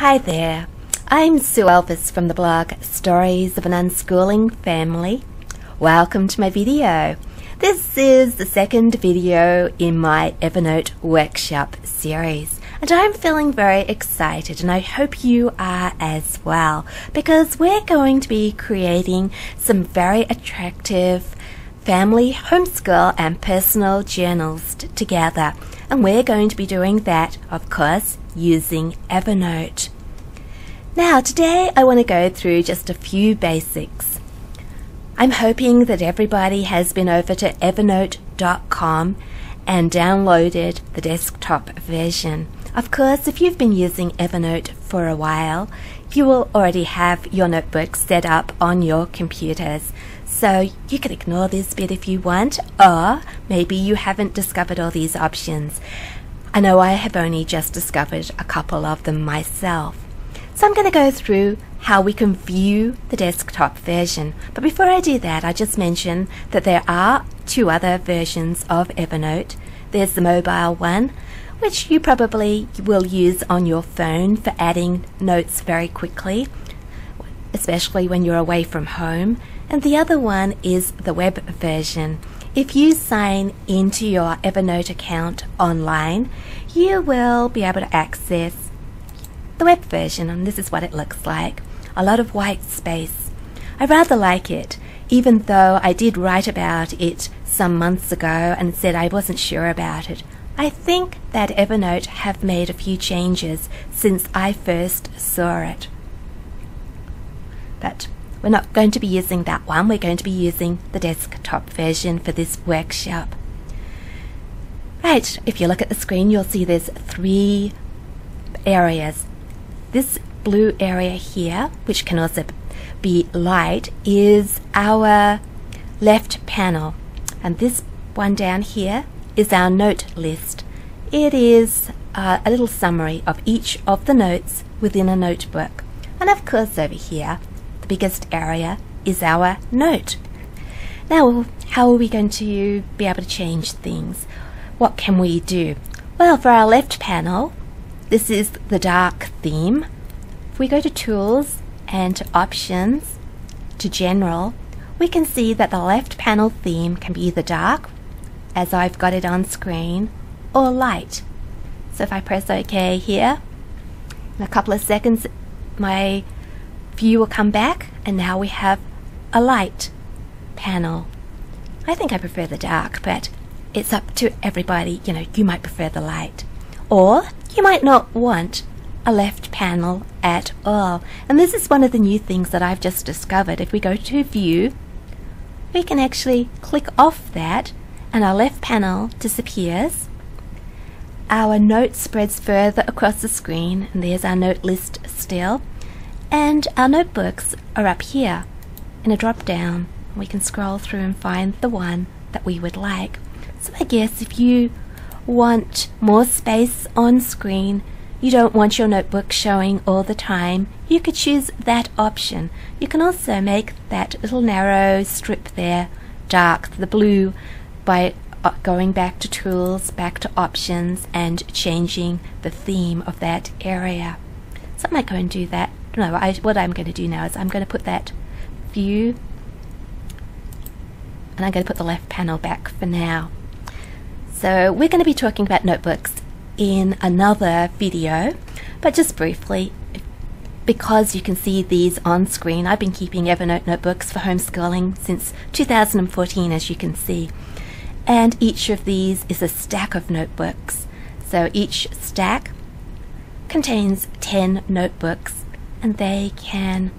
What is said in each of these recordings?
Hi there, I'm Sue Elvis from the blog Stories of an Unschooling Family. Welcome to my video. This is the second video in my Evernote workshop series, and I'm feeling very excited, and I hope you are as well, because we're going to be creating some very attractive family, homeschool and personal journals together, and we're going to be doing that, of course, using Evernote. Now today I want to go through just a few basics. I'm hoping that everybody has been over to evernote.com and downloaded the desktop version. Of course, if you've been using Evernote for a while, you will already have your notebooks set up on your computers. So you can ignore this bit if you want, or maybe you haven't discovered all these options. I know I have only just discovered a couple of them myself. So I'm going to go through how we can view the desktop version. But before I do that, I just mention that there are two other versions of Evernote. There's the mobile one, which you probably will use on your phone for adding notes very quickly, especially when you're away from home. And the other one is the web version. If you sign into your Evernote account online, you will be able to access the web version, and this is what it looks like. A lot of white space. I rather like it, even though I did write about it some months ago and said I wasn't sure about it. I think that Evernote have made a few changes since I first saw it. But we're not going to be using that one. We're going to be using the desktop version for this workshop. Right, if you look at the screen, you'll see there's three areas. This blue area here, which can also be light, is our left panel. And this one down here is our note list. It is a little summary of each of the notes within a notebook. And of course over here, biggest area is our note. Now, how are we going to be able to change things? What can we do? Well, for our left panel, this is the dark theme. If we go to Tools and to Options, to General, we can see that the left panel theme can be either dark, as I've got it on screen, or light. So if I press OK here, in a couple of seconds, my view will come back, and now we have a light panel. I think I prefer the dark, but it's up to everybody. You know, you might prefer the light, or you might not want a left panel at all. And this is one of the new things that I've just discovered. If we go to View, we can actually click off that, and our left panel disappears. Our note spreads further across the screen, and there's our note list still. And our notebooks are up here in a drop down. We can scroll through and find the one that we would like. So I guess if you want more space on screen, you don't want your notebook showing all the time, you could choose that option. You can also make that little narrow strip there dark, the blue, by going back to Tools, back to Options, and changing the theme of that area. So I might go and do that. No, what I'm going to do now is I'm going to put that view, and I'm going to put the left panel back for now. So we're going to be talking about notebooks in another video, but just briefly, because you can see these on screen, I've been keeping Evernote notebooks for homeschooling since 2014, as you can see. And each of these is a stack of notebooks. So each stack contains 10 notebooks, and they can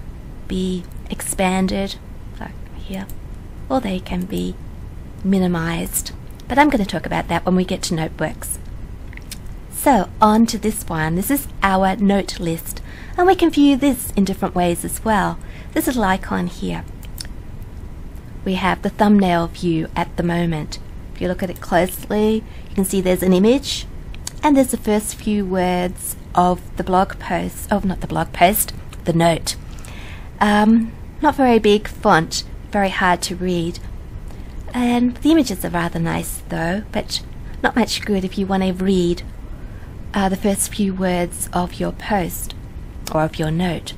be expanded, like here, or they can be minimized. But I'm going to talk about that when we get to notebooks. So on to this one. This is our note list, and we can view this in different ways as well. This little icon here, we have the thumbnail view at the moment. If you look at it closely, you can see there's an image, and there's the first few words of the blog post, not the blog post, the note. Not very big font, very hard to read. And the images are rather nice though, but not much good if you want to read the first few words of your post. or of your note.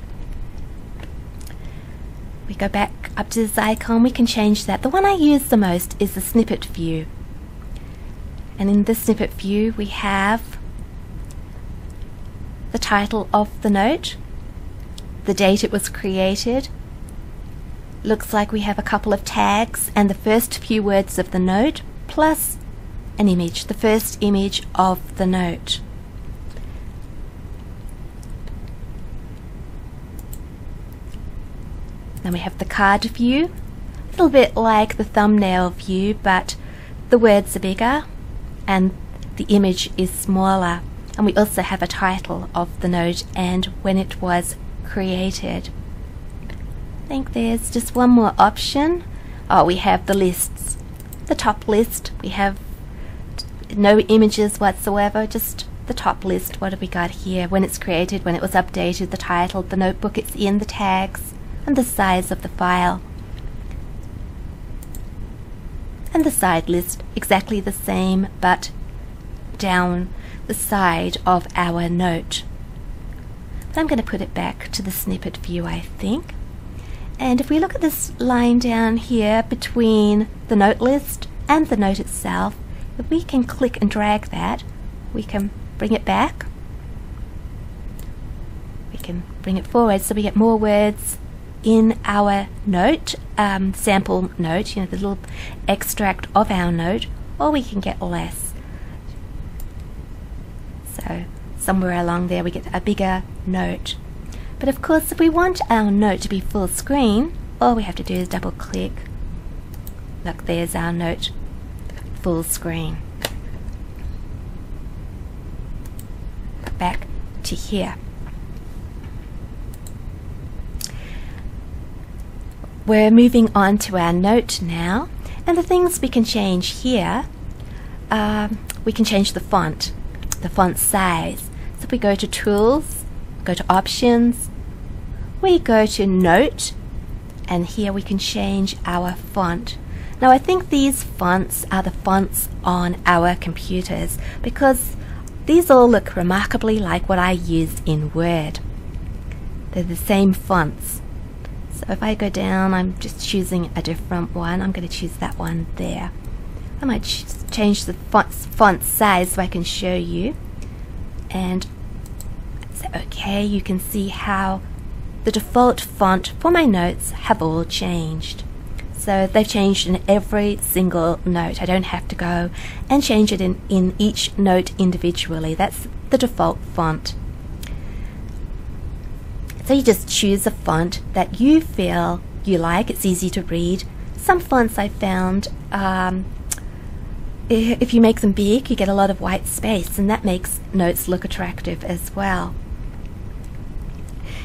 We go back up to this icon, we can change that. The one I use the most is the snippet view. And in the snippet view we have the title of the note, the date it was created. Looks like we have a couple of tags and the first few words of the note plus an image, the first image of the note. Then we have the card view, a little bit like the thumbnail view, but the words are bigger and the image is smaller. And we also have a title of the note and when it was created. I think there's just one more option. Oh, we have the lists. The top list, we have no images whatsoever, just the top list. What have we got here? When it's created, when it was updated, the title, the notebook it's in, the tags, and the size of the file. And the side list, exactly the same, but down the side of our note. But I'm going to put it back to the snippet view, I think. And if we look at this line down here between the note list and the note itself, if we can click and drag that, we can bring it back. We can bring it forward so we get more words in our note, sample note, the little extract of our note, or we can get less. So somewhere along there we get a bigger note. But of course if we want our note to be full screen, all we have to do is double click. Look, there's our note full screen. Back to here. We're moving on to our note now, and the things we can change here, we can change the font size. So if we go to Tools, go to Options, we go to Note, and here we can change our font. Now I think these fonts are the fonts on our computers because these all look remarkably like what I use in Word. They're the same fonts. So if I go down, I'm just choosing a different one. I'm going to choose that one there. I might change the font size so I can show you. And say OK, you can see how the default font for my notes have all changed. So they've changed in every single note. I don't have to go and change it in each note individually. That's the default font. So you just choose a font that you feel you like. It's easy to read. Some fonts I found, if you make them big, you get a lot of white space, and that makes notes look attractive as well.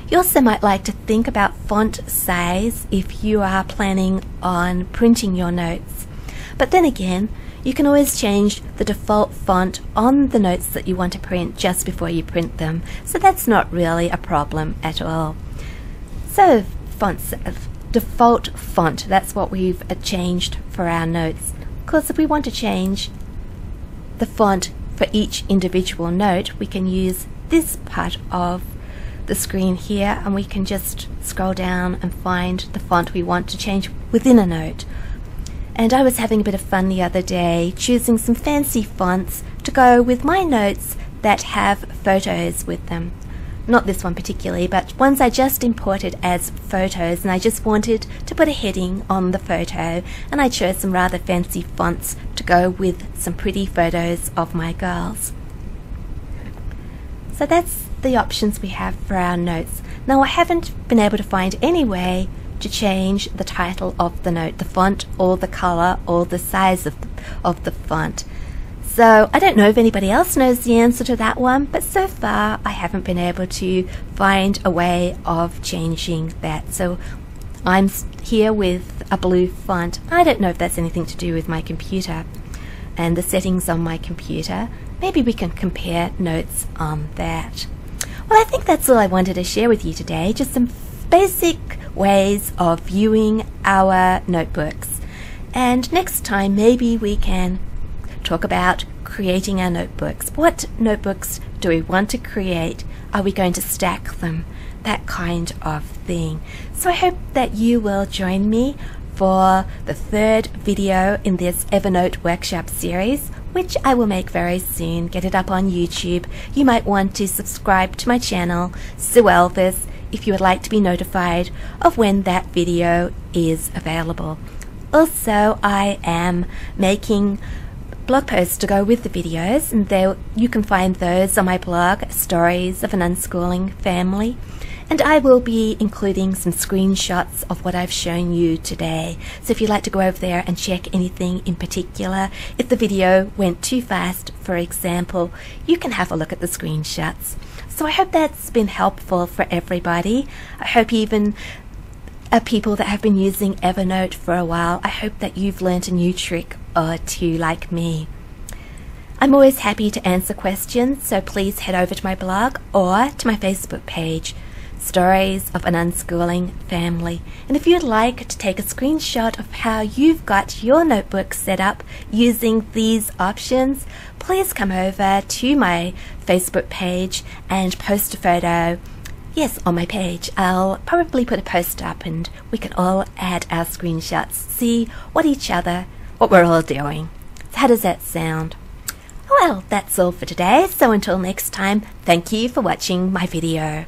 You also might like to think about font size if you are planning on printing your notes. But then again, you can always change the default font on the notes that you want to print just before you print them. So that's not really a problem at all. So default font, that's what we've changed for our notes. Of course, if we want to change the font for each individual note, we can use this part of the screen here, and we can just scroll down and find the font we want to change within a note. And I was having a bit of fun the other day choosing some fancy fonts to go with my notes that have photos with them. Not this one particularly, but ones I just imported as photos, and I just wanted to put a heading on the photo, and I chose some rather fancy fonts to go with some pretty photos of my girls. So that's the options we have for our notes. Now I haven't been able to find any way to change the title of the note, the font or the color or the size of the font. So I don't know if anybody else knows the answer to that one, but so far I haven't been able to find a way of changing that. So I'm here with a blue font. I don't know if that's anything to do with my computer and the settings on my computer. Maybe we can compare notes on that. Well, I think that's all I wanted to share with you today, just some basic ways of viewing our notebooks. And next time maybe we can talk about creating our notebooks. What notebooks do we want to create? Are we going to stack them? that kind of thing. So I hope that you will join me for the third video in this Evernote workshop series, which I will make very soon, get it up on YouTube. You might want to subscribe to my channel, Sue Elvis, if you would like to be notified of when that video is available. Also, I am making blog posts to go with the videos, and there you can find those on my blog, Stories of an Unschooling Family. And I will be including some screenshots of what I've shown you today. So if you'd like to go over there and check anything in particular, if the video went too fast, for example, you can have a look at the screenshots. So I hope that's been helpful for everybody. I hope even people that have been using Evernote for a while, I hope that you've learnt a new trick or two like me. I'm always happy to answer questions, so please head over to my blog or to my Facebook page, Stories of an Unschooling Family. And if you'd like to take a screenshot of how you've got your notebook set up using these options, please come over to my Facebook page and post a photo. Yes, on my page. I'll probably put a post up and we can all add our screenshots, see what we're all doing. So how does that sound? Well, that's all for today. So until next time, thank you for watching my video.